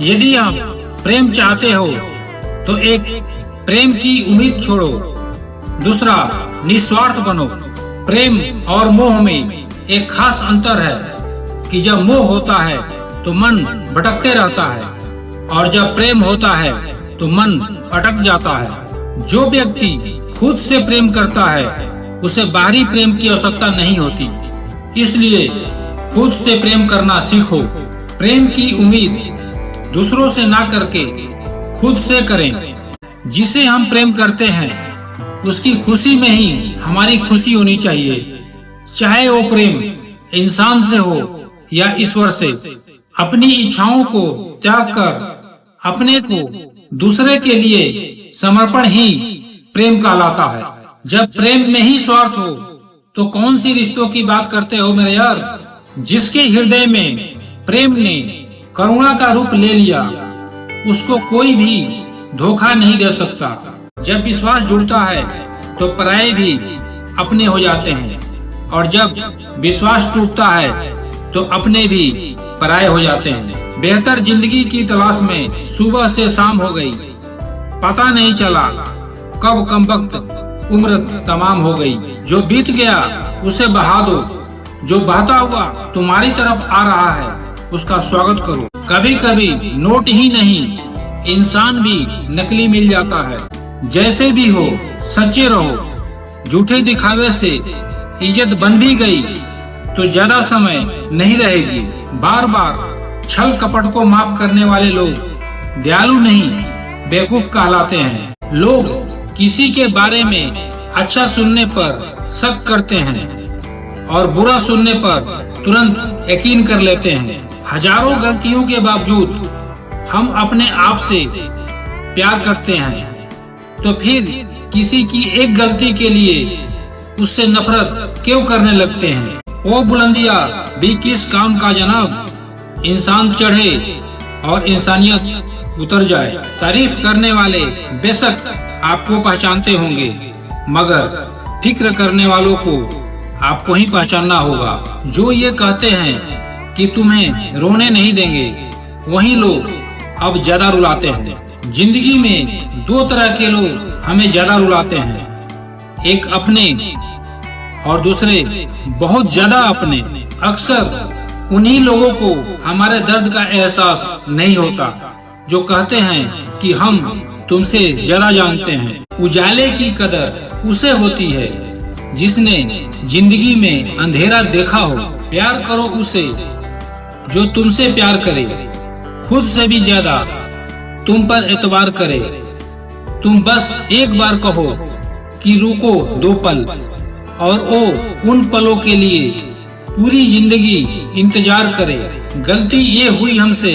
यदि आप प्रेम चाहते हो तो एक प्रेम की उम्मीद छोड़ो। दूसरा, निस्वार्थ बनो। प्रेम और मोह में एक खास अंतर है कि जब मोह होता है तो मन भटकते रहता है और जब प्रेम होता है तो मन अटक जाता है। जो व्यक्ति खुद से प्रेम करता है उसे बाहरी प्रेम की आवश्यकता नहीं होती, इसलिए खुद से प्रेम करना सीखो। प्रेम की उम्मीद दूसरों से ना करके खुद से करें। जिसे हम प्रेम करते हैं उसकी खुशी में ही हमारी खुशी होनी चाहिए, चाहे वो प्रेम इंसान से हो या ईश्वर से। अपनी इच्छाओं को त्याग कर अपने को दूसरे के लिए समर्पण ही प्रेम कहलाता है। जब प्रेम में ही स्वार्थ हो तो कौन सी रिश्तों की बात करते हो मेरे यार। जिसके हृदय में प्रेम ने करुणा का रूप ले लिया उसको कोई भी धोखा नहीं दे सकता। जब विश्वास जुड़ता है तो पराये भी अपने हो जाते हैं और जब विश्वास टूटता है तो अपने भी पराये हो जाते हैं। बेहतर जिंदगी की तलाश में सुबह से शाम हो गई, पता नहीं चला कब कमबख्त उम्र तमाम हो गई। जो बीत गया उसे बहा दो, जो बहता हुआ तुम्हारी तरफ आ रहा है उसका स्वागत करो। कभी कभी नोट ही नहीं इंसान भी नकली मिल जाता है। जैसे भी हो सच्चे रहो। झूठे दिखावे से इज्जत बन भी गई तो ज्यादा समय नहीं रहेगी। बार बार छल कपट को माफ करने वाले लोग दयालु नहीं बेवकूफ कहलाते हैं। लोग किसी के बारे में अच्छा सुनने पर शक करते हैं और बुरा सुनने पर तुरंत यकीन कर लेते हैं। हजारों गलतियों के बावजूद हम अपने आप से प्यार करते हैं तो फिर किसी की एक गलती के लिए उससे नफरत क्यों करने लगते हैं। वो बुलंदियां भी किस काम का जनाब। इंसान चढ़े और इंसानियत उतर जाए। तारीफ करने वाले बेशक आपको पहचानते होंगे मगर फिक्र करने वालों को आपको ही पहचानना होगा। जो ये कहते हैं कि तुम्हें रोने नहीं देंगे वही लोग अब ज्यादा रुलाते हैं। जिंदगी में दो तरह के लोग हमें ज्यादा रुलाते हैं, एक अपने और दूसरे बहुत ज्यादा अपने। अक्सर उन्हीं लोगों को हमारे दर्द का एहसास नहीं होता जो कहते हैं कि हम तुमसे ज्यादा जानते हैं। उजाले की कदर उसे होती है जिसने जिंदगी में अंधेरा देखा हो। प्यार करो उसे जो तुमसे प्यार करे, खुद से भी ज्यादा तुम पर एतबार करे। तुम बस एक बार कहो कि रुको दो पल और वो उन पलों के लिए पूरी जिंदगी इंतजार करे। गलती ये हुई हमसे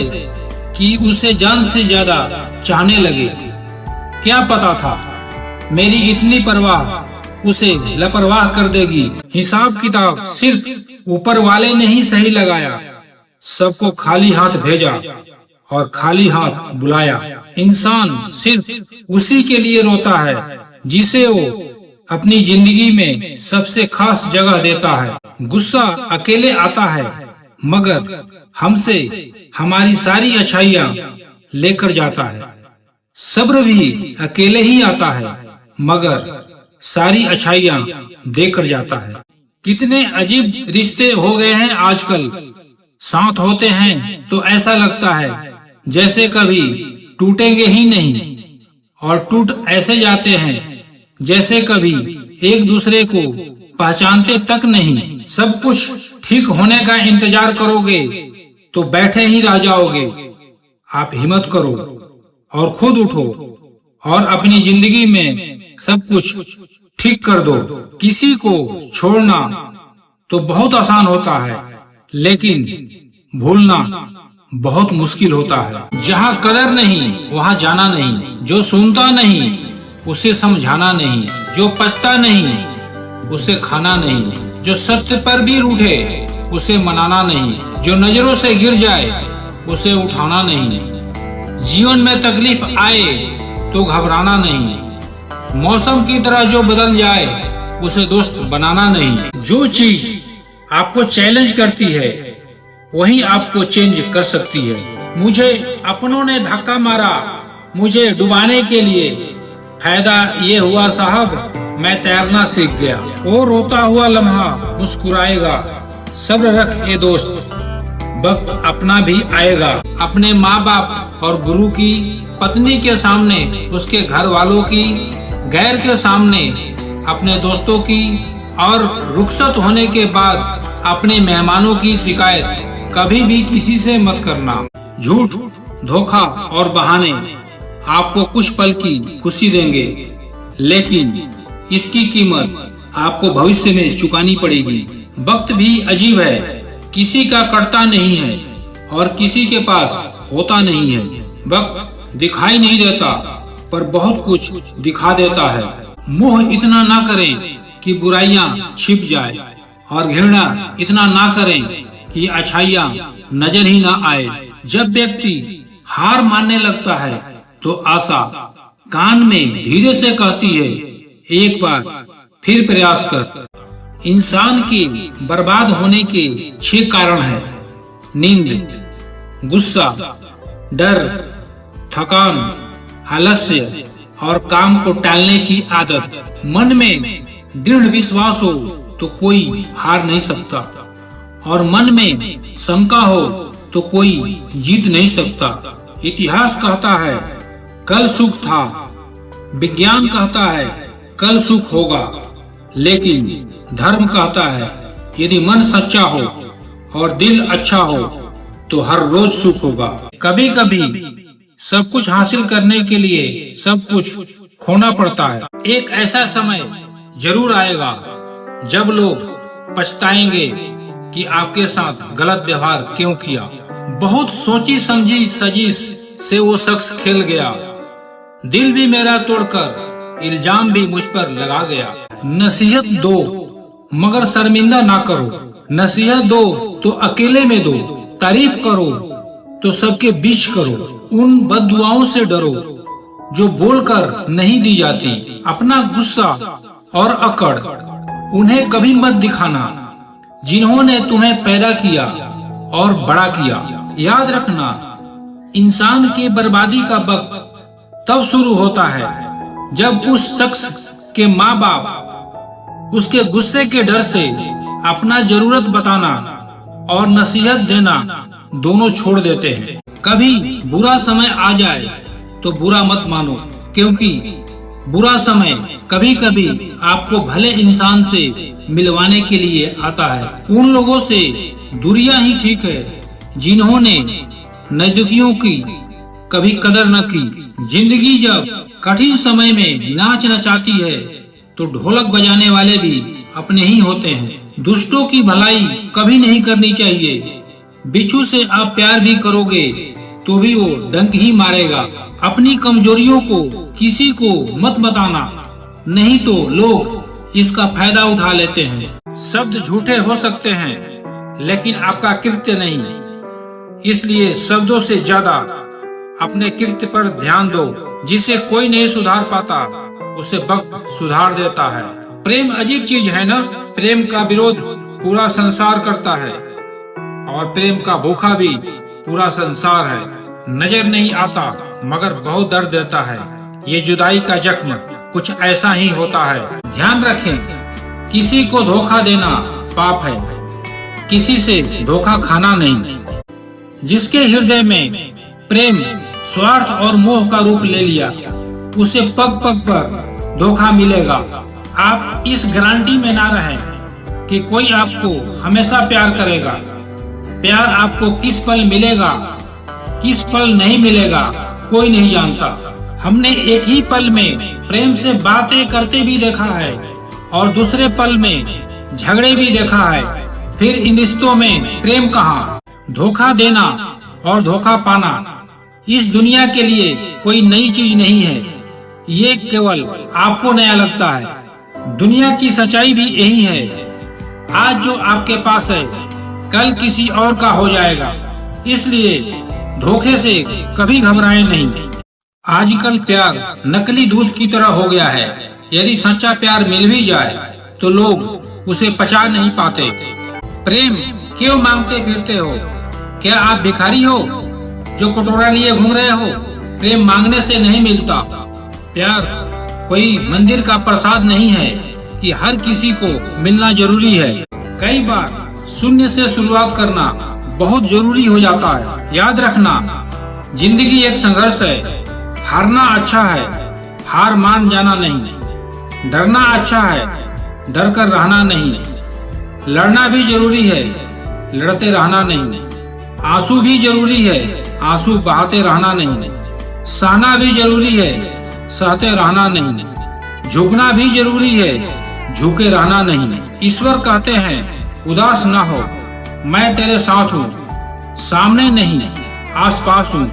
कि उसे जान से ज्यादा चाहने लगे। क्या पता था मेरी इतनी परवाह उसे लापरवाह कर देगी। हिसाब किताब सिर्फ ऊपर वाले ने ही सही लगाया। सबको खाली हाथ भेजा और खाली हाथ बुलाया। इंसान सिर्फ उसी के लिए रोता है जिसे वो अपनी जिंदगी में सबसे खास जगह देता है। गुस्सा अकेले आता है मगर हमसे हमारी सारी अच्छाइयाँ लेकर जाता है। सब्र भी अकेले ही आता है मगर सारी अच्छाइयाँ देकर जाता है। कितने अजीब रिश्ते हो गए हैं आजकल। साथ होते हैं तो ऐसा लगता है जैसे कभी टूटेंगे ही नहीं और टूट ऐसे जाते हैं जैसे कभी एक दूसरे को पहचानते तक नहीं। सब कुछ ठीक होने का इंतजार करोगे तो बैठे ही रह जाओगे। आप हिम्मत करो और खुद उठो और अपनी जिंदगी में सब कुछ ठीक कर दो। किसी को छोड़ना तो बहुत आसान होता है लेकिन भूलना बहुत मुश्किल होता है। जहाँ कदर नहीं वहाँ जाना नहीं। जो सुनता नहीं उसे समझाना नहीं। जो पछता नहीं उसे खाना नहीं। जो सत्य पर भी रूठे उसे मनाना नहीं। जो नजरों से गिर जाए उसे उठाना नहीं। जीवन में तकलीफ आए तो घबराना नहीं। मौसम की तरह जो बदल जाए उसे दोस्त बनाना नहीं। जो चीज आपको चैलेंज करती है वही आपको चेंज कर सकती है। मुझे अपनों ने धक्का मारा मुझे डुबाने के लिए, फायदा ये हुआ साहब मैं तैरना सीख गया। वो रोता हुआ लम्हा मुस्कुराएगा, सब्र रख ए दोस्त, वक्त अपना भी आएगा। अपने माँ बाप और गुरु की, पत्नी के सामने, उसके घर वालों की, गैर के सामने, अपने दोस्तों की और रुखसत होने के बाद अपने मेहमानों की शिकायत कभी भी किसी से मत करना। झूठ, धोखा और बहाने आपको कुछ पल की खुशी देंगे, लेकिन इसकी कीमत आपको भविष्य में चुकानी पड़ेगी। वक्त भी अजीब है, किसी का कटता नहीं है और किसी के पास होता नहीं है। वक्त दिखाई नहीं देता पर बहुत कुछ दिखा देता है। मोह इतना ना करें कि बुराइयां छिप जाए और घृणा इतना ना करें कि अच्छाइयां नजर ही ना आए। जब व्यक्ति हार मानने लगता है तो आशा कान में धीरे से कहती है, एक बार फिर प्रयास कर। इंसान के बर्बाद होने के 6 कारण हैं: नींद, गुस्सा, डर, थकान, आलस्य और काम को टालने की आदत। मन में दृढ़ विश्वास हो तो कोई हार नहीं सकता और मन में शंका हो तो कोई जीत नहीं सकता। इतिहास कहता है कल सुख था, विज्ञान कहता है कल सुख होगा, लेकिन धर्म कहता है यदि मन सच्चा हो और दिल अच्छा हो तो हर रोज सुख होगा। कभी कभी सब कुछ हासिल करने के लिए सब कुछ खोना पड़ता है। एक ऐसा समय जरूर आएगा जब लोग पछताएंगे कि आपके साथ गलत व्यवहार क्यों किया। बहुत सोची समझी साजिश से वो शख्स खेल गया, दिल भी मेरा तोड़कर इल्जाम भी मुझ पर लगा गया। नसीहत दो मगर शर्मिंदा ना करो, नसीहत दो तो अकेले में दो, तारीफ करो तो सबके बीच करो। उन बद्दुआओं से डरो जो बोलकर नहीं दी जाती। अपना गुस्सा और अकड़ उन्हें कभी मत दिखाना जिन्होंने तुम्हें पैदा किया और बड़ा किया। याद रखना, इंसान के बर्बादी का वक्त तब शुरू होता है जब उस शख्स के माँ बाप उसके गुस्से के डर से अपना जरूरत बताना और नसीहत देना दोनों छोड़ देते हैं। कभी बुरा समय आ जाए तो बुरा मत मानो, क्योंकि बुरा समय कभी कभी आपको भले इंसान से मिलवाने के लिए आता है। उन लोगों से दूरियां ही ठीक है जिन्होंने नजदीकियों की कभी कदर न की। जिंदगी जब कठिन समय में नाच नचाती है तो ढोलक बजाने वाले भी अपने ही होते हैं। दुष्टों की भलाई कभी नहीं करनी चाहिए। बिच्छू से आप प्यार भी करोगे तो भी वो डंक ही मारेगा। अपनी कमजोरियों को किसी को मत बताना, नहीं तो लोग इसका फायदा उठा लेते हैं। शब्द झूठे हो सकते हैं लेकिन आपका कृत्य नहीं, इसलिए शब्दों से ज्यादा अपने कृत्य पर ध्यान दो। जिसे कोई नहीं सुधार पाता उसे वक्त सुधार देता है। प्रेम अजीब चीज है ना। प्रेम का विरोध पूरा संसार करता है और प्रेम का भूखा भी पूरा संसार है। नजर नहीं आता मगर बहुत दर्द देता है। ये जुदाई का जख्म कुछ ऐसा ही होता है। ध्यान रखें, किसी को धोखा देना पाप है, किसी से धोखा खाना नहीं। जिसके हृदय में प्रेम स्वार्थ और मोह का रूप ले लिया उसे पग पग पर धोखा मिलेगा। आप इस गारंटी में ना रहें कि कोई आपको हमेशा प्यार करेगा। प्यार आपको किस पल मिलेगा किस पल नहीं मिलेगा कोई नहीं जानता। हमने एक ही पल में प्रेम से बातें करते भी देखा है और दूसरे पल में झगड़े भी देखा है। फिर इन रिश्तों में प्रेम कहाँ? धोखा देना और धोखा पाना इस दुनिया के लिए कोई नई चीज नहीं है। ये केवल आपको नया लगता है। दुनिया की सच्चाई भी यही है। आज जो आपके पास है कल किसी और का हो जाएगा, इसलिए धोखे से कभी घबराएं नहीं। आजकल प्यार नकली दूध की तरह हो गया है। यदि सच्चा प्यार मिल भी जाए तो लोग उसे पचा नहीं पाते। प्रेम क्यों मांगते फिरते हो? क्या आप भिखारी हो? जो कटोरा लिए घूम रहे हो, प्रेम मांगने से नहीं मिलता। प्यार कोई मंदिर का प्रसाद नहीं है कि हर किसी को मिलना जरूरी है। कई बार शून्य से शुरुआत करना बहुत जरूरी हो जाता है। याद रखना, जिंदगी एक संघर्ष है। हारना अच्छा है, हार मान जाना नहीं। डरना अच्छा है, डर कर रहना नहीं। लड़ना भी जरूरी है, लड़ते रहना नहीं। आंसू भी जरूरी है, आंसू बहाते रहना नहीं। सहना भी जरूरी है, सहते रहना नहीं। झुकना भी जरूरी है, झुके रहना नहीं। ईश्वर कहते हैं उदास न हो, मैं तेरे साथ हूँ, सामने नहीं आसपास हूँ।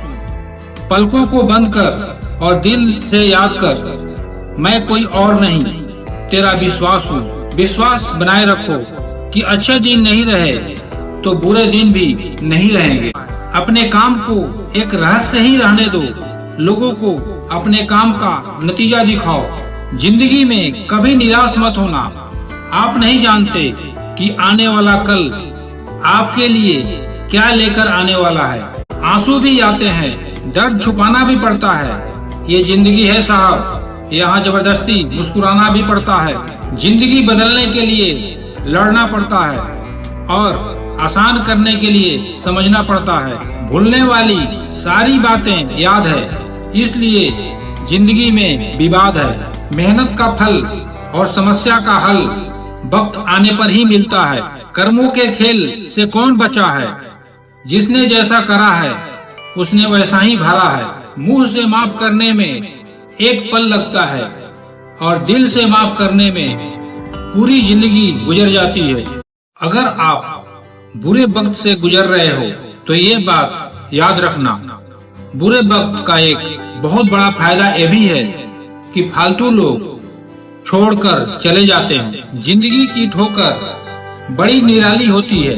पलकों को बंद कर और दिल से याद कर, मैं कोई और नहीं, तेरा विश्वास हूँ। विश्वास बनाए रखो कि अच्छे दिन नहीं रहे तो बुरे दिन भी नहीं रहेंगे। अपने काम को एक रहस्य ही रहने दो, लोगों को अपने काम का नतीजा दिखाओ। जिंदगी में कभी निराश मत होना। आप नहीं जानते कि आने वाला कल आपके लिए क्या लेकर आने वाला है। आंसू भी आते हैं, दर्द छुपाना भी पड़ता है। ये जिंदगी है साहब, यहाँ जबरदस्ती मुस्कुराना भी पड़ता है। जिंदगी बदलने के लिए लड़ना पड़ता है और आसान करने के लिए समझना पड़ता है। भूलने वाली सारी बातें याद है, इसलिए जिंदगी में विवाद है। मेहनत का फल और समस्या का हल वक्त आने पर ही मिलता है। कर्मों के खेल से कौन बचा है? जिसने जैसा करा है उसने वैसा ही भरा है। मुंह से माफ करने में एक पल लगता है और दिल से माफ करने में पूरी जिंदगी गुजर जाती है। अगर आप बुरे वक्त से गुजर रहे हो तो ये बात याद रखना, बुरे वक्त का एक बहुत बड़ा फायदा ये भी है कि फालतू लोग छोड़कर चले जाते हैं। जिंदगी की ठोकर बड़ी निराली होती है,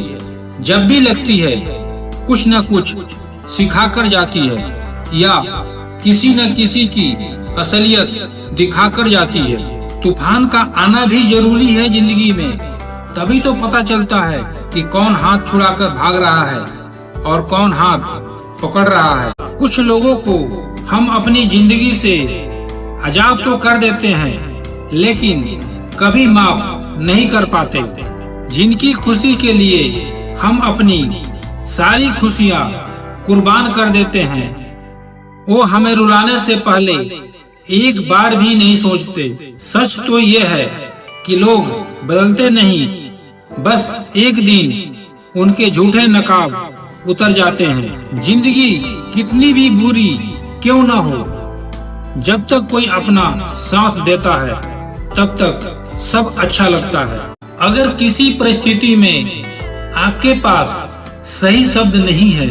जब भी लगती है कुछ न कुछ सिखाकर जाती है या किसी न किसी की असलियत दिखाकर जाती है। तूफान का आना भी जरूरी है जिंदगी में, तभी तो पता चलता है कि कौन हाथ छुड़ाकर भाग रहा है और कौन हाथ पकड़ रहा है। कुछ लोगों को हम अपनी जिंदगी से आजाद तो कर देते हैं लेकिन कभी माफ नहीं कर पाते। जिनकी खुशी के लिए हम अपनी सारी खुशियाँ कुर्बान कर देते हैं, वो हमें रुलाने से पहले एक बार भी नहीं सोचते। सच तो ये है कि लोग बदलते नहीं, बस एक दिन उनके झूठे नकाब उतर जाते हैं। जिंदगी कितनी भी बुरी क्यों न हो, जब तक कोई अपना साथ देता है तब तक सब अच्छा लगता है। अगर किसी परिस्थिति में आपके पास सही शब्द नहीं है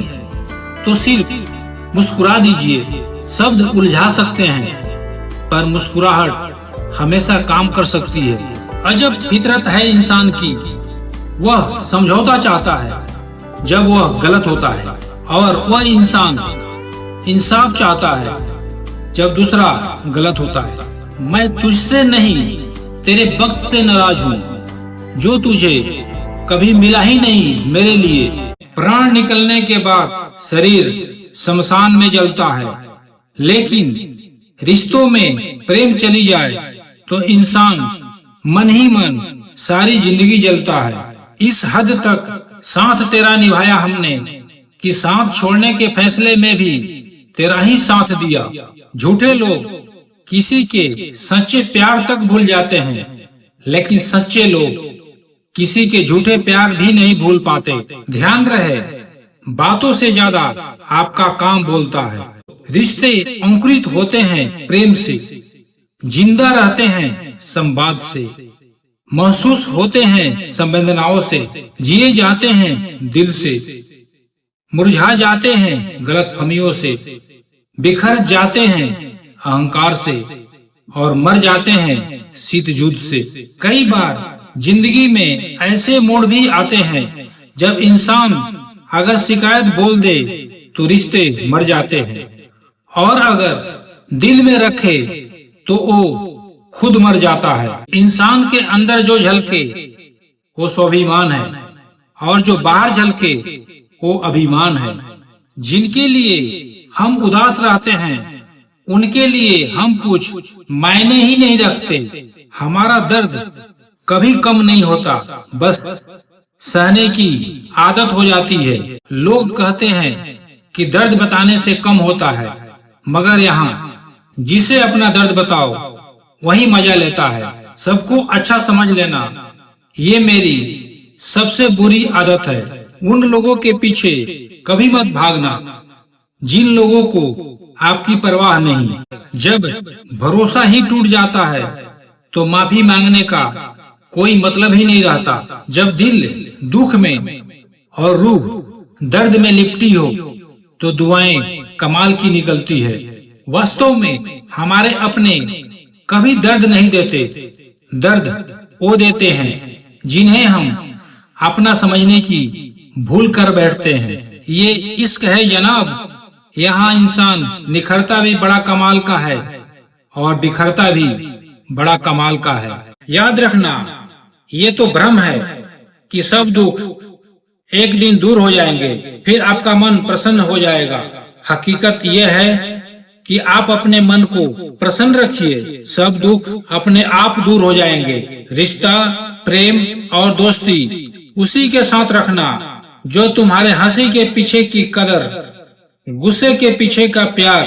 तो सिर्फ मुस्कुरा दीजिए। शब्द उलझा सकते हैं पर मुस्कुराहट हमेशा काम कर सकती है। अजब फितरत है इंसान की, वह समझौता चाहता है जब वह गलत होता है और वह इंसान इंसाफ चाहता है जब दूसरा गलत होता है। मैं तुझसे नहीं तेरे वक्त से नाराज हूँ, जो तुझे कभी मिला ही नहीं मेरे लिए। प्राण निकलने के बाद शरीर शमशान में जलता है, लेकिन रिश्तों में प्रेम चली जाए तो इंसान मन ही मन सारी जिंदगी जलता है। इस हद तक साथ तेरा निभाया हमने कि साथ छोड़ने के फैसले में भी तेरा ही साथ दिया। झूठे लोग किसी के सच्चे प्यार तक भूल जाते हैं, लेकिन सच्चे लोग किसी के झूठे प्यार भी नहीं भूल पाते। ध्यान रहे, बातों से ज्यादा आपका काम बोलता है। रिश्ते अंकुरित होते हैं प्रेम से, जिंदा रहते हैं संवाद से, महसूस होते हैं संवेदनाओं से, जिए जाते हैं दिल से, मुरझा जाते हैं गलतफहमियों से, बिखर जाते हैं अहंकार से और मर जाते हैं शीत युद्ध से। कई बार जिंदगी में ऐसे मोड़ भी आते हैं जब इंसान अगर शिकायत बोल दे तो रिश्ते मर जाते हैं, और अगर दिल में रखे तो वो खुद मर जाता है। इंसान के अंदर जो झलके वो स्वाभिमान है और जो बाहर झलके वो अभिमान है। जिनके लिए हम उदास रहते हैं उनके लिए हम कुछ मायने ही नहीं रखते। हमारा दर्द कभी कम नहीं होता, बस सहने की आदत हो जाती है। लोग कहते हैं कि दर्द बताने से कम होता है, मगर यहाँ जिसे अपना दर्द बताओ वही मजा लेता है। सबको अच्छा समझ लेना ये मेरी सबसे बुरी आदत है। उन लोगों के पीछे कभी मत भागना जिन लोगों को आपकी परवाह नहीं। जब भरोसा ही टूट जाता है तो माफी मांगने का कोई मतलब ही नहीं रहता। जब दिल दुख में और रूह दर्द में लिपटी हो तो दुआएं कमाल की निकलती है। वास्तव में हमारे अपने कभी दर्द नहीं देते, दर्द वो देते हैं जिन्हें हम अपना समझने की भूल कर बैठते हैं। ये इश्क है जनाब, यहाँ इंसान निखरता भी बड़ा कमाल का है और बिखरता भी बड़ा कमाल का है। याद रखना, ये तो भ्रम है कि सब दुख एक दिन दूर हो जाएंगे, फिर आपका मन प्रसन्न हो जाएगा। हकीकत यह है कि आप अपने मन को प्रसन्न रखिए, सब दुख अपने आप दूर हो जाएंगे। रिश्ता, प्रेम और दोस्ती उसी के साथ रखना जो तुम्हारे हंसी के पीछे की कदर, गुस्से के पीछे का प्यार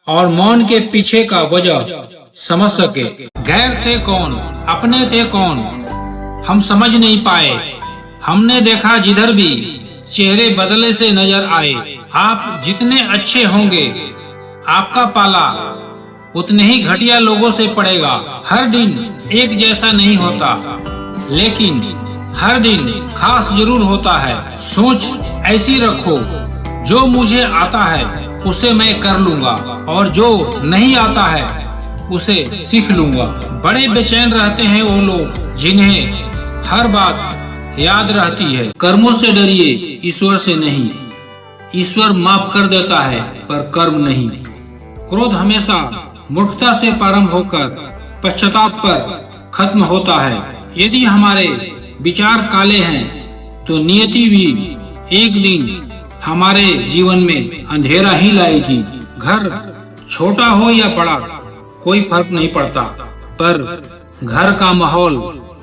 और मौन के पीछे का वजह समझ सके। गैर थे कौन, अपने थे कौन, हम समझ नहीं पाए। हमने देखा जिधर भी चेहरे बदले से नजर आए। आप जितने अच्छे होंगे आपका पाला उतने ही घटिया लोगों से पड़ेगा। हर दिन एक जैसा नहीं होता, लेकिन हर दिन खास जरूर होता है। सोच ऐसी रखो, जो मुझे आता है उसे मैं कर लूंगा और जो नहीं आता है उसे सीख लूंगा। बड़े बेचैन रहते हैं वो लोग जिन्हें हर बात याद रहती है। कर्मों से डरिए, ईश्वर से नहीं। ईश्वर माफ कर देता है पर कर्म नहीं। क्रोध हमेशा मूर्खता से प्रारंभ होकर पश्चाताप पर खत्म होता है। यदि हमारे विचार काले हैं तो नियति भी एक दिन हमारे जीवन में अंधेरा ही लाएगी। घर छोटा हो या बड़ा कोई फर्क नहीं पड़ता, पर घर का माहौल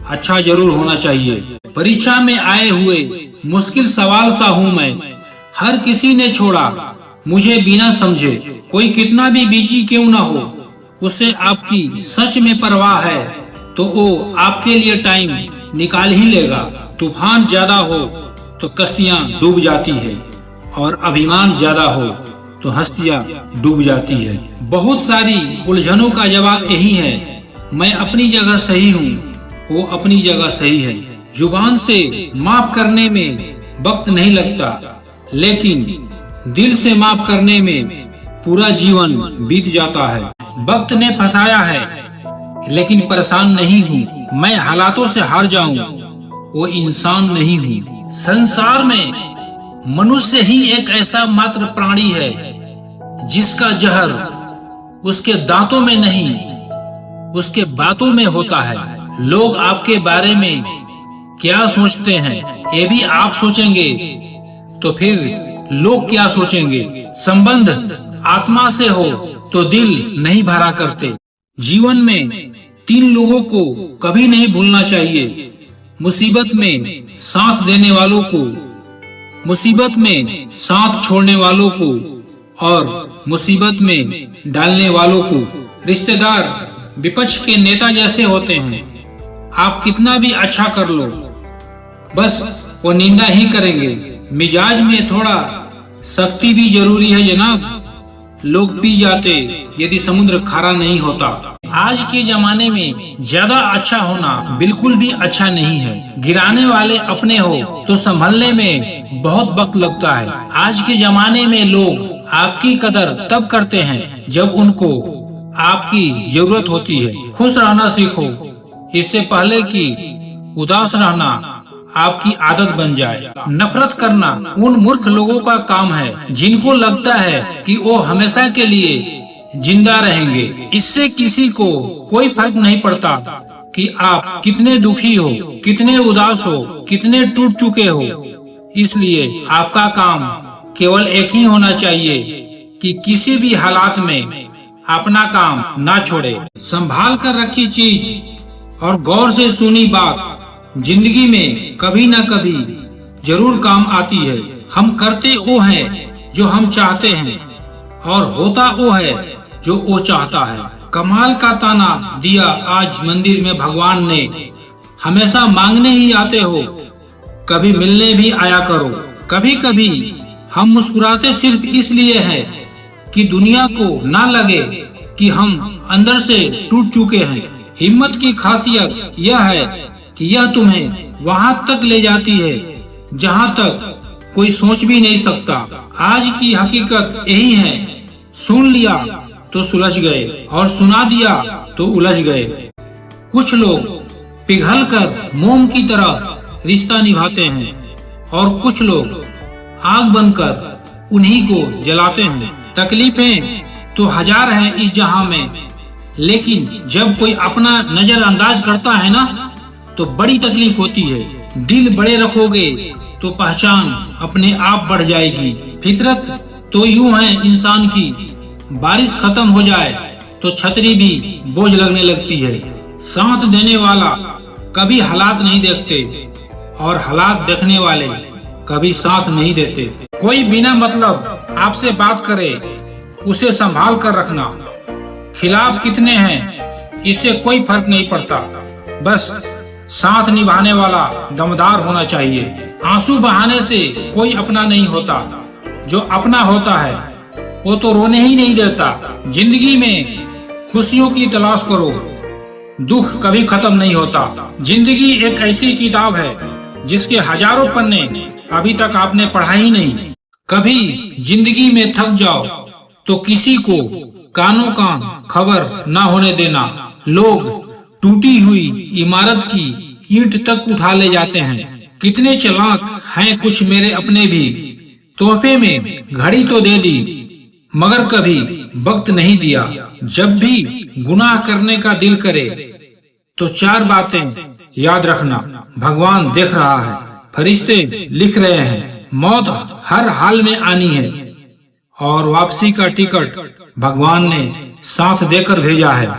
अच्छा जरूर होना चाहिए। परीक्षा में आए हुए मुश्किल सवाल सा हूँ मैं, हर किसी ने छोड़ा मुझे बिना समझे। कोई कितना भी बिजी क्यों ना हो, उसे आपकी सच में परवाह है तो वो आपके लिए टाइम निकाल ही लेगा। तूफान ज्यादा हो तो कश्तियाँ डूब जाती है और अभिमान ज्यादा हो तो हस्तियाँ डूब जाती है। बहुत सारी उलझनों का जवाब यही है, मैं अपनी जगह सही हूँ, वो अपनी जगह सही है। जुबान से माफ करने में वक्त नहीं लगता, लेकिन दिल से माफ करने में पूरा जीवन बीत जाता है। वक्त ने फंसाया है लेकिन परेशान नहीं हूँ। मैं हालातों से हार जाऊं, वो इंसान नहीं हूँ। संसार में मनुष्य ही एक ऐसा मात्र प्राणी है जिसका जहर उसके दांतों में नहीं, उसके बातों में होता है। लोग आपके बारे में क्या सोचते हैं ये भी आप सोचेंगे तो फिर लोग क्या सोचेंगे। संबंध आत्मा से हो तो दिल नहीं भरा करते। जीवन में 3 लोगों को कभी नहीं भूलना चाहिए, मुसीबत में साथ देने वालों को, मुसीबत में साथ छोड़ने वालों को और मुसीबत में डालने वालों को। रिश्तेदार विपक्ष के नेता जैसे होते हैं, आप कितना भी अच्छा कर लो बस वो निंदा ही करेंगे। मिजाज में थोड़ा सख्ती भी जरूरी है जनाब, लोग पी जाते यदि समुद्र खारा नहीं होता। आज के जमाने में ज्यादा अच्छा होना बिल्कुल भी अच्छा नहीं है। गिराने वाले अपने हो तो संभलने में बहुत वक्त लगता है। आज के जमाने में लोग आपकी कदर तब करते हैं जब उनको आपकी जरूरत होती है। खुश रहना सीखो, इससे पहले कि उदास रहना आपकी आदत बन जाए। नफरत करना उन मूर्ख लोगों का काम है जिनको लगता है कि वो हमेशा के लिए जिंदा रहेंगे। इससे किसी को कोई फर्क नहीं पड़ता कि आप कितने दुखी हो, कितने उदास हो, कितने टूट चुके हो। इसलिए आपका काम केवल एक ही होना चाहिए कि किसी भी हालात में अपना काम ना छोड़े। संभाल कर रखी चीज और गौर से सुनी बात जिंदगी में कभी ना कभी जरूर काम आती है। हम करते वो हैं जो हम चाहते हैं और होता वो है जो वो चाहता है। कमाल का ताना दिया आज मंदिर में भगवान ने, हमेशा मांगने ही आते हो, कभी मिलने भी आया करो। कभी कभी हम मुस्कुराते सिर्फ इसलिए है कि दुनिया को ना लगे कि हम अंदर से टूट चुके हैं। हिम्मत की खासियत यह है कि यह तुम्हें वहां तक ले जाती है जहां तक कोई सोच भी नहीं सकता। आज की हकीकत यही है, सुन लिया तो सुलझ गए और सुना दिया तो उलझ गए। कुछ लोग पिघलकर मोम की तरह रिश्ता निभाते हैं और कुछ लोग आग बनकर उन्हीं को जलाते हैं। तकलीफें तो हजार हैं इस जहां में, लेकिन जब कोई अपना नजरअंदाज करता है ना तो बड़ी तकलीफ होती है। दिल बड़े रखोगे तो पहचान अपने आप बढ़ जाएगी। फितरत तो यूं है इंसान की, बारिश खत्म हो जाए तो छतरी भी बोझ लगने लगती है। साथ देने वाला कभी हालात नहीं देखते और हालात देखने वाले कभी साथ नहीं देते। कोई बिना मतलब आपसे बात करे उसे संभाल कर रखना। खिलाफ कितने हैं इससे कोई फर्क नहीं पड़ता, बस साथ निभाने वाला दमदार होना चाहिए। आंसू बहाने से कोई अपना नहीं होता, जो अपना होता है वो तो रोने ही नहीं देता। जिंदगी में खुशियों की तलाश करो, दुख कभी खत्म नहीं होता। जिंदगी एक ऐसी किताब है जिसके हजारों पन्ने अभी तक आपने पढ़ा ही नहीं। कभी जिंदगी में थक जाओ तो किसी को कानों कान खबर ना होने देना। लोग टूटी हुई इमारत की ईंट तक उठा ले जाते हैं। कितने चालाक हैं कुछ मेरे अपने भी, तोहफे में घड़ी तो दे दी मगर कभी वक्त नहीं दिया। जब भी गुनाह करने का दिल करे तो चार बातें याद रखना, भगवान देख रहा है, फरिश्ते लिख रहे हैं, मौत हर हाल में आनी है और वापसी का टिकट भगवान ने साथ देकर भेजा है।